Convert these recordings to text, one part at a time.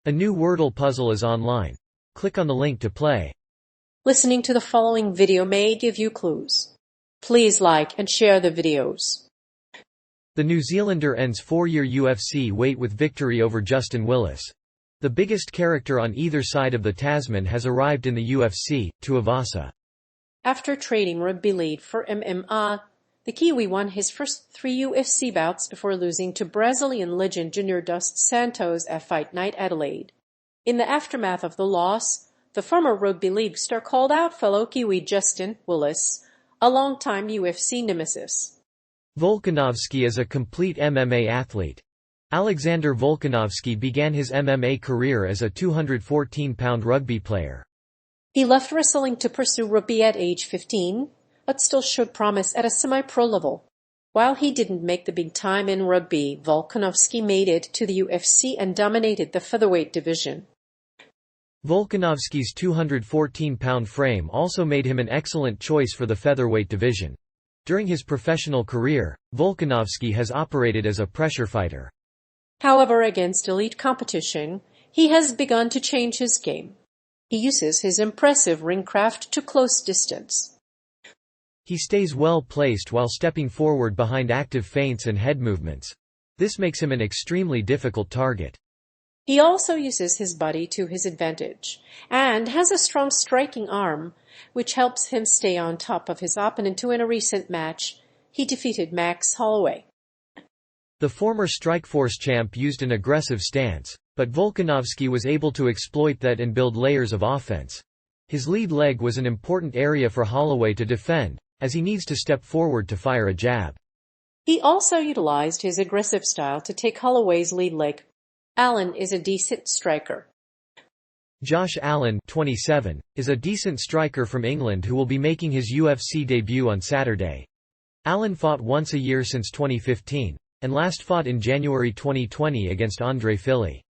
A new Wordle puzzle is online. Click on the link to play. Listening to the following video may give you clues. Please like and share the videos. The New Zealander ends 4-year UFC wait with victory over Justin Willis. The biggest character on either side of the Tasman has arrived in the UFC, Tuivasa. After trading rugby league for MMA, the Kiwi won his first 3 UFC bouts before losing to Brazilian legend Junior dos Santos at Fight Night Adelaide. In the aftermath of the loss, the former rugby league star called out fellow Kiwi Justin Willis, a longtime UFC nemesis. Volkanovski is a complete MMA athlete. Alexander Volkanovski began his MMA career as a 214-pound rugby player. He left wrestling to pursue rugby at age 15, but still showed promise at a semi-pro level. While he didn't make the big time in rugby, Volkanovski made it to the UFC and dominated the featherweight division. Volkanovski's 214-pound frame also made him an excellent choice for the featherweight division. During his professional career, Volkanovski has operated as a pressure fighter. However, against elite competition, he has begun to change his game. He uses his impressive ring craft to close distance. He stays well placed while stepping forward behind active feints and head movements. This makes him an extremely difficult target. He also uses his body to his advantage, and has a strong striking arm, which helps him stay on top of his opponent who in a recent match, he defeated Max Holloway. The former Strikeforce champ used an aggressive stance, but Volkanovski was able to exploit that and build layers of offense. His lead leg was an important area for Holloway to defend, as he needs to step forward to fire a jab. He also utilized his aggressive style to take Holloway's lead leg. Allen is a decent striker. Josh Allen, 27, is a decent striker from England who will be making his UFC debut on Saturday. Allen fought once a year since 2015, and last fought in January 2020 against Andre Fili.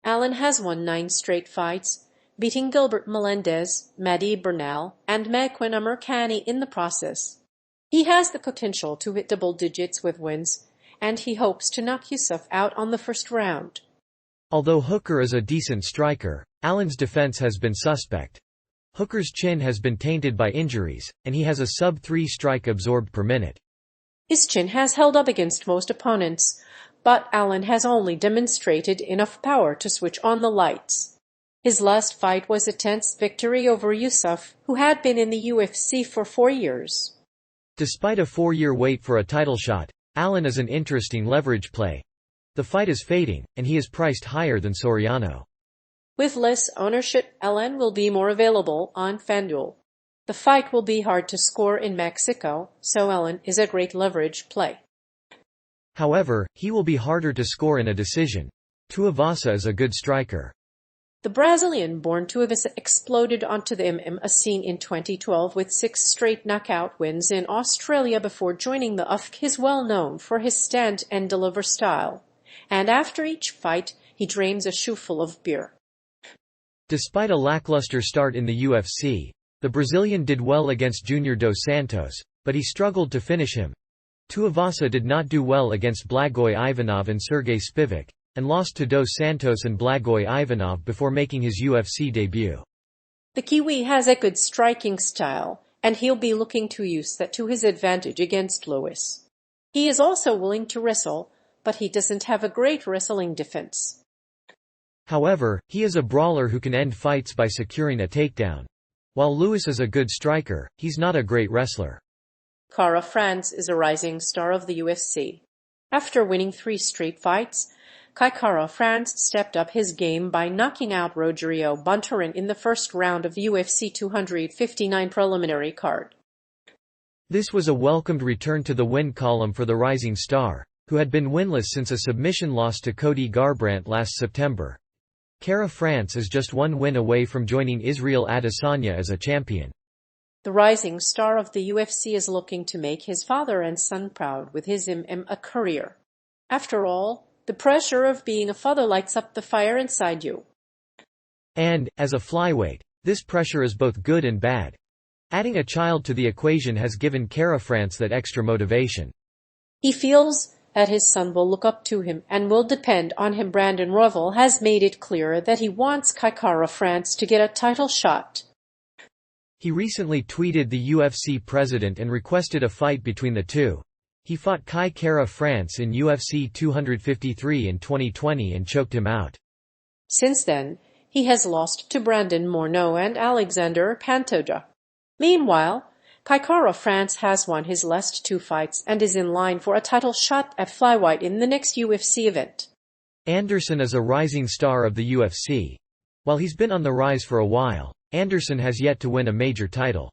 Allen has won 9 straight fights, beating Gilbert Melendez, Maddie Bernal, and Magwin Amirkhani in the process. He has the potential to hit double digits with wins, and he hopes to knock Yusuf out on the first round. Although Hooker is a decent striker, Allen's defense has been suspect. Hooker's chin has been tainted by injuries, and he has a sub-3 strike absorbed per minute. His chin has held up against most opponents, but Allen has only demonstrated enough power to switch on the lights. His last fight was a tense victory over Yusuf, who had been in the UFC for 4 years. Despite a 4-year wait for a title shot, Allen is an interesting leverage play. The fight is fading, and he is priced higher than Soriano. With less ownership, Allen will be more available on FanDuel. The fight will be hard to score in Mexico, so Allen is a great leverage play. However, he will be harder to score in a decision. Tuivasa is a good striker. The Brazilian-born Tuivasa exploded onto the MMA scene in 2012 with 6 straight knockout wins in Australia before joining the UFC. He is well known for his stand and deliver style, and after each fight, he drains a shoe full of beer. Despite a lackluster start in the UFC, the Brazilian did well against Junior dos Santos, but he struggled to finish him. Tuivasa did not do well against Blagoy Ivanov and Sergey Spivak, and lost to dos Santos and Blagoy Ivanov before making his UFC debut. The Kiwi has a good striking style, and he'll be looking to use that to his advantage against Lewis. He is also willing to wrestle, but he doesn't have a great wrestling defense. However, he is a brawler who can end fights by securing a takedown. While Lewis is a good striker, he's not a great wrestler. Kara France is a rising star of the UFC. After winning 3 straight fights, Kara France stepped up his game by knocking out Rogerio Bontorin in the first round of the UFC 259 preliminary card. This was a welcomed return to the win column for the rising star, who had been winless since a submission loss to Cody Garbrandt last September. Kara France is just 1 win away from joining Israel Adesanya as a champion. The rising star of the UFC is looking to make his father and son proud with his MMA career. After all, the pressure of being a father lights up the fire inside you. And, as a flyweight, this pressure is both good and bad. Adding a child to the equation has given Kara France that extra motivation. He feels that his son will look up to him and will depend on him. Brandon Royval has made it clear that he wants Kara-France to get a title shot. He recently tweeted the UFC president and requested a fight between the two. He fought Kara-France in UFC 253 in 2020 and choked him out. Since then, he has lost to Brandon Morneau and Alexander Pantoja. Meanwhile, Kara-France has won his last 2 fights and is in line for a title shot at flyweight in the next UFC event. Anderson is a rising star of the UFC. While he's been on the rise for a while, Anderson has yet to win a major title.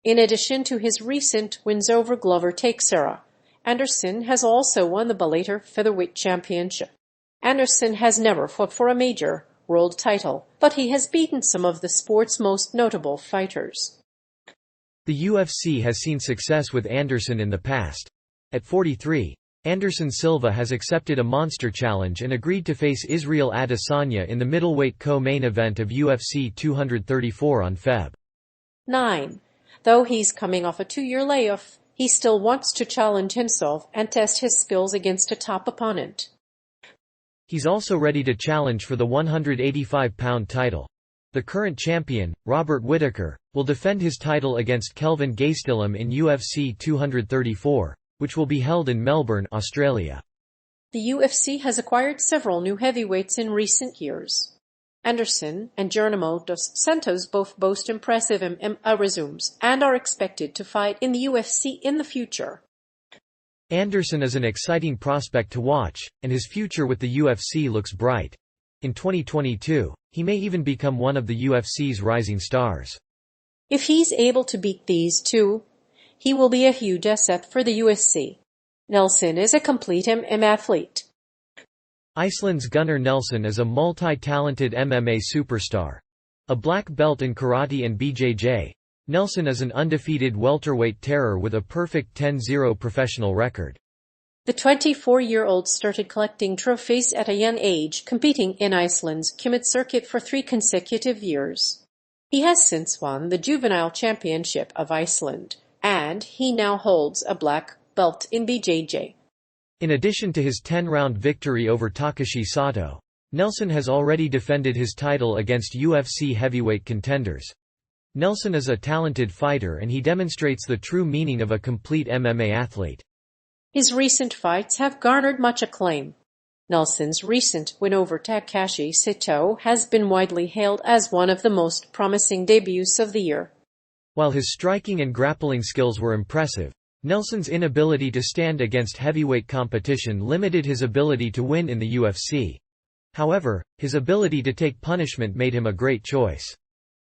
In addition to his recent wins over Glover Teixeira, Anderson has also won the Bellator Featherweight Championship. Anderson has never fought for a major world title, but he has beaten some of the sport's most notable fighters. The UFC has seen success with Anderson in the past. At 43, Anderson Silva has accepted a monster challenge and agreed to face Israel Adesanya in the middleweight co-main event of UFC 234 on Feb. 9. Though he's coming off a 2-year layoff, he still wants to challenge himself and test his skills against a top opponent. He's also ready to challenge for the 185-pound title. The current champion, Robert Whittaker, will defend his title against Kelvin Gastelum in UFC 234, which will be held in Melbourne, Australia. The UFC has acquired several new heavyweights in recent years. Anderson and Geronimo dos Santos both boast impressive MMA resumes and are expected to fight in the UFC in the future. Anderson is an exciting prospect to watch, and his future with the UFC looks bright. In 2022, he may even become one of the UFC's rising stars. If he's able to beat these two, he will be a huge asset for the UFC. Nelson is a complete MMA athlete. Iceland's Gunnar Nelson is a multi-talented MMA superstar. A black belt in karate and BJJ, Nelson is an undefeated welterweight terror with a perfect 10-0 professional record. The 24-year-old started collecting trophies at a young age, competing in Iceland's Kimmit circuit for 3 consecutive years. He has since won the Juvenile Championship of Iceland, and he now holds a black belt in BJJ. In addition to his 10-round victory over Takashi Sato, Nelson has already defended his title against UFC heavyweight contenders. Nelson is a talented fighter and he demonstrates the true meaning of a complete MMA athlete. His recent fights have garnered much acclaim. Nelson's recent win over Takashi Sato has been widely hailed as one of the most promising debuts of the year. While his striking and grappling skills were impressive, Nelson's inability to stand against heavyweight competition limited his ability to win in the UFC. However, his ability to take punishment made him a great choice.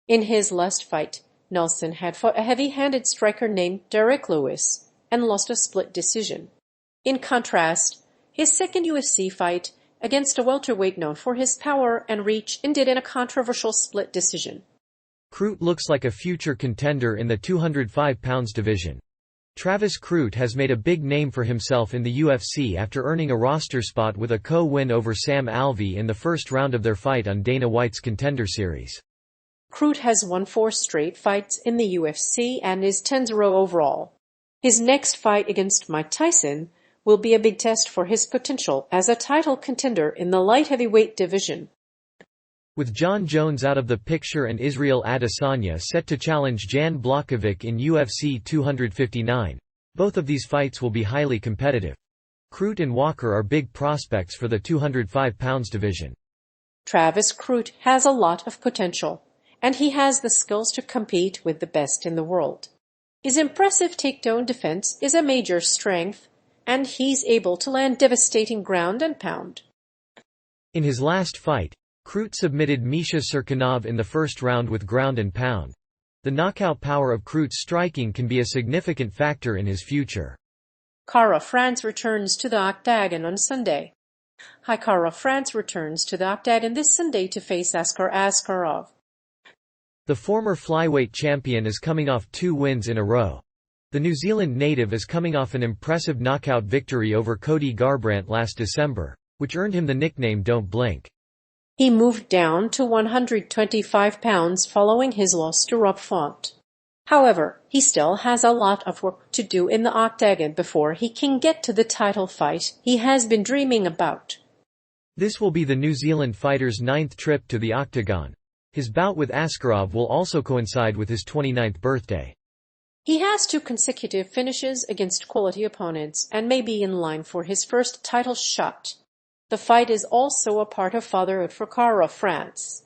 In his last fight, Nelson had fought a heavy-handed striker named Derek Lewis and lost a split decision. In contrast, his second UFC fight against a welterweight known for his power and reach ended in a controversial split decision. Crute looks like a future contender in the 205 pounds division. Travis Crute has made a big name for himself in the UFC after earning a roster spot with a co-win over Sam Alvey in the first round of their fight on Dana White's Contender Series. Crute has won 4 straight fights in the UFC and is 10-0 overall. His next fight against Mike Tyson will be a big test for his potential as a title contender in the light heavyweight division. With John Jones out of the picture and Israel Adesanya set to challenge Jan Blachowicz in UFC 259, both of these fights will be highly competitive. Crute and Walker are big prospects for the 205 pounds division. Travis Crute has a lot of potential, and he has the skills to compete with the best in the world. His impressive takedown defense is a major strength, and he's able to land devastating ground and pound. In his last fight, Crute submitted Misha Cirkunov in the first round with ground and pound. The knockout power of Crute's striking can be a significant factor in his future. Kara-France returns to the octagon on Sunday. Kara-France returns to the octagon this Sunday to face Askar Askarov. The former flyweight champion is coming off 2 wins in a row. The New Zealand native is coming off an impressive knockout victory over Cody Garbrandt last December, which earned him the nickname Don't Blink. He moved down to 125 pounds following his loss to Rob Font. However, he still has a lot of work to do in the octagon before he can get to the title fight he has been dreaming about. This will be the New Zealand fighter's 9th trip to the octagon. His bout with Askarov will also coincide with his 29th birthday. He has 2 consecutive finishes against quality opponents and may be in line for his first title shot. The fight is also a part of fatherhood for Cara France.